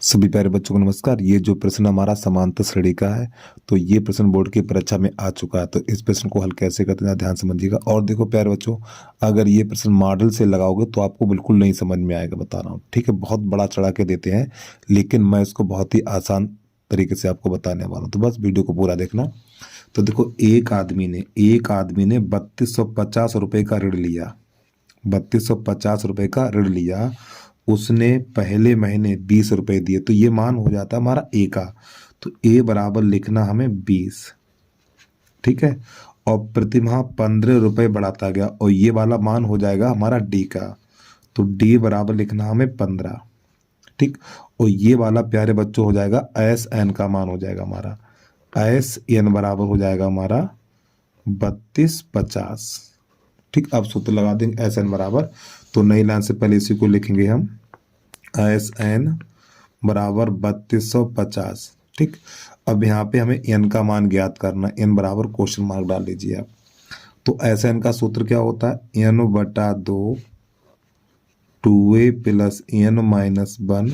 सभी प्यारे बच्चों को नमस्कार। ये जो प्रश्न हमारा समांतर श्रेणी का है, तो ये प्रश्न बोर्ड की परीक्षा में आ चुका है। तो इस प्रश्न को हल कैसे करते हैं ध्यान समझिएगा। और देखो प्यारे बच्चों, अगर ये प्रश्न मॉडल से लगाओगे तो आपको बिल्कुल नहीं समझ में आएगा, बता रहा हूँ। ठीक है, बहुत बड़ा चढ़ा के देते हैं, लेकिन मैं इसको बहुत ही आसान तरीके से आपको बताने वाला हूँ। तो बस वीडियो को पूरा देखना। तो देखो, एक आदमी ने 3250 रुपये का ऋण लिया। 3250 रुपये का ऋण लिया। उसने पहले महीने 20 रुपये दिए, तो ये मान हो जाता है हमारा ए का। तो ए बराबर लिखना हमें 20। ठीक है, और प्रतिमाह 15 रुपये बढ़ाता गया, और ये वाला मान हो जाएगा हमारा डी का। तो डी बराबर लिखना हमें 15। ठीक, और ये वाला प्यारे बच्चों हो जाएगा एस एन का मान हो जाएगा हमारा। एस एन बराबर हो जाएगा हमारा 3250। ठीक, अब सूत्र लगा देंगे एस एन बराबर। तो नई लाइन से पहले इसी को लिखेंगे हम, एस एन बराबर 3250। ठीक, अब यहाँ पे हमें एन का मान ज्ञात करना। एन बराबर क्वेश्चन मार्क डाल लीजिए आप। तो एस एन का सूत्र क्या होता है, एन बटा 2 2a plus n minus 1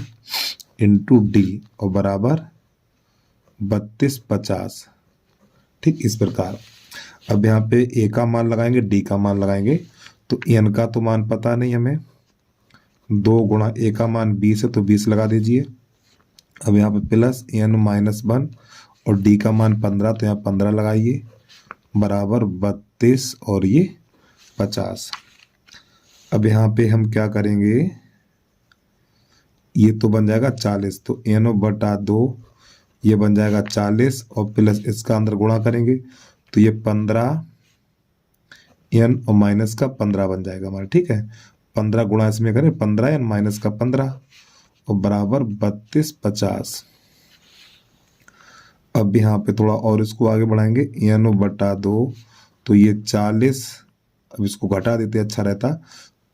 into d, और बराबर 3250। ठीक, इस प्रकार अब यहाँ पे ए का मान लगाएंगे, डी का मान लगाएंगे। तो एन का तो मान पता नहीं हमें, 2 गुणा ए का मान 20 है, तो 20 लगा दीजिए। अब यहाँ पे प्लस एन माइनस 1 और डी का मान 15, तो यहाँ 15 लगाइए, बराबर 32 और ये 50। अब यहाँ पे हम क्या करेंगे, ये तो बन जाएगा 40। तो एन बटा 2 ये बन जाएगा 40, और प्लस इसका अंदर गुणा करेंगे, तो ये 15 एन और माइनस का 15 बन जाएगा हमारा। ठीक है, 15 गुणा इसमें करें, 15 एन माइनस का 15, और बराबर 3250। अब यहाँ पे थोड़ा और इसको आगे बढ़ाएंगे, एन बटा 2 तो ये 40। अब इसको घटा देते अच्छा रहता,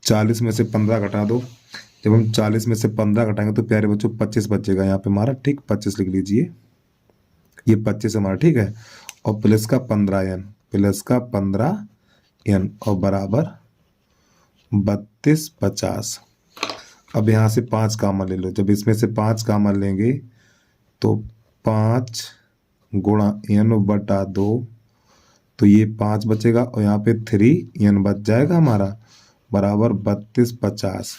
40 में से 15 घटा दो। जब हम 40 में से 15 घटाएंगे तो प्यारे बच्चों 25 बचेगा यहाँ पे हमारा। ठीक, 25 लिख लीजिए, ये 25 हमारा। ठीक है, और प्लस का 15 एन, प्लस का 15 एन, और बराबर 3250। अब यहाँ से 5 कामन ले लो। जब इसमें से 5 कामन लेंगे तो 5 गुणा एन बटा 2, तो ये 5 बचेगा, और यहाँ पे 3 एन बच जाएगा हमारा, बराबर 3250।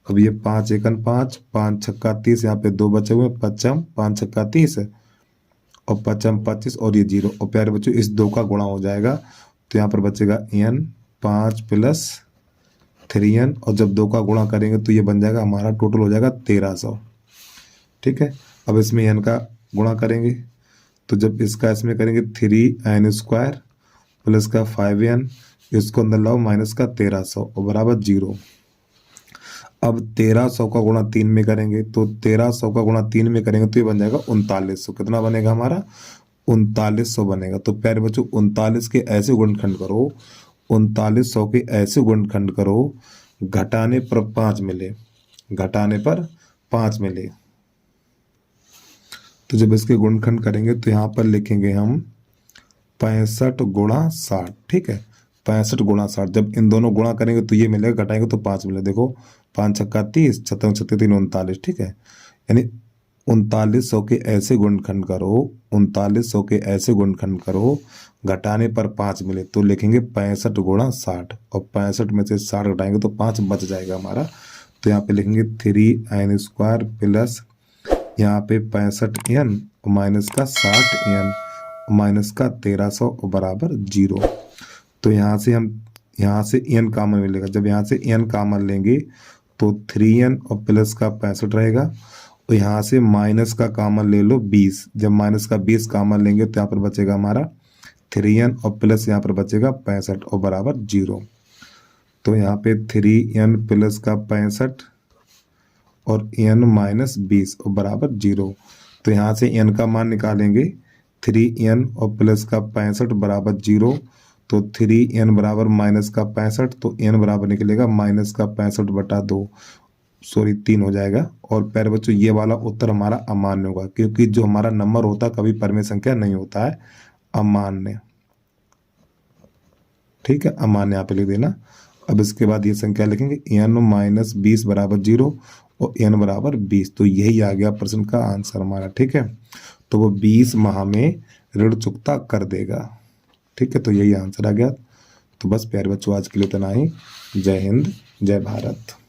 अब ये 5 एकन 5, 5 छक्का 30, यहाँ पे 2 बचे हुए, 5 छक्का 30 और 5 25, और ये 0। और प्यारे बच्चों इस 2 का गुणा हो जाएगा, तो यहाँ पर बचेगा एन 5 प्लस 3n, और जब 2 का गुणा करेंगे तो ये बन जाएगा हमारा, टोटल हो जाएगा 1300। ठीक है, अब इसमें n का गुणा करेंगे, तो जब इसका इसमें करेंगे 3n² प्लस का 5n, इसको अंदर लाओ माइनस का 1300, और बराबर 0। अब 1300 का गुणा 3 में करेंगे, तो 1300 का गुणा 3 में करेंगे तो ये बन जाएगा 3900। कितना बनेगा हमारा, 3900 बनेगा। तो प्यारे बच्चों 39 के ऐसे गुणनखंड करो, 3900 के ऐसे गुणनखंड करो, घटाने पर 5 मिले, घटाने पर 5 मिले। तो जब इसके गुणनखंड करेंगे तो यहाँ पर लिखेंगे हम 65 गुणा 60। ठीक है, 65 गुणा 60। जब इन दोनों गुणा करेंगे तो ये मिलेगा, घटाएंगे तो 5 मिलेगा। देखो 5 छक्का 30, 6 छत्तीस 3 39। ठीक है, यानी 3900 के ऐसे गुणनखंड करो, 3900 के ऐसे गुणनखंड करो, घटाने पर 5 मिले, तो लिखेंगे 65 गुणा 60, और 65 में से 60 घटाएंगे तो 5 बच जाएगा हमारा। तो यहाँ पे लिखेंगे 3n² प्लस यहाँ पे 65n माइनस का 60n माइनस का 1300, और बराबर 0। तो यहाँ से हम यहाँ से n कामन मिलेगा। जब यहाँ से n कामन लेंगे तो 3n और प्लस का 65 रहेगा, और यहाँ से माइनस का कामन ले लो 20। जब माइनस का 20 कामन लेंगे तो यहाँ पर बचेगा हमारा 3n, और प्लस यहाँ पर बचेगा 65, और बराबर 0। तो यहाँ पे 3n प्लस का 65 और n माइनस 20, और बराबर 0। तो यहाँ से n का मान निकालेंगे, 3n और प्लस का 65 बराबर 0। तो 3n बराबर माइनस का 65, तो n बराबर निकलेगा माइनस का 65 बटा 2, सॉरी 3 हो जाएगा। और प्यारे बच्चों ये वाला उत्तर हमारा अमान्य होगा, क्योंकि जो हमारा नंबर होता है कभी परमेय संख्या नहीं होता है, अमान्य। ठीक है, अमान्य यहाँ पे लिख देना। अब इसके बाद ये संख्या लिखेंगे n माइनस 20 बराबर 0, और n बराबर 20। तो यही आ गया प्रश्न का आंसर हमारा। ठीक है, तो वो 20 माह में ऋण चुकता कर देगा। ठीक है, तो यही आंसर आ गया। तो बस प्यारे बच्चों, आज के लिए इतना ही। जय हिंद, जय भारत।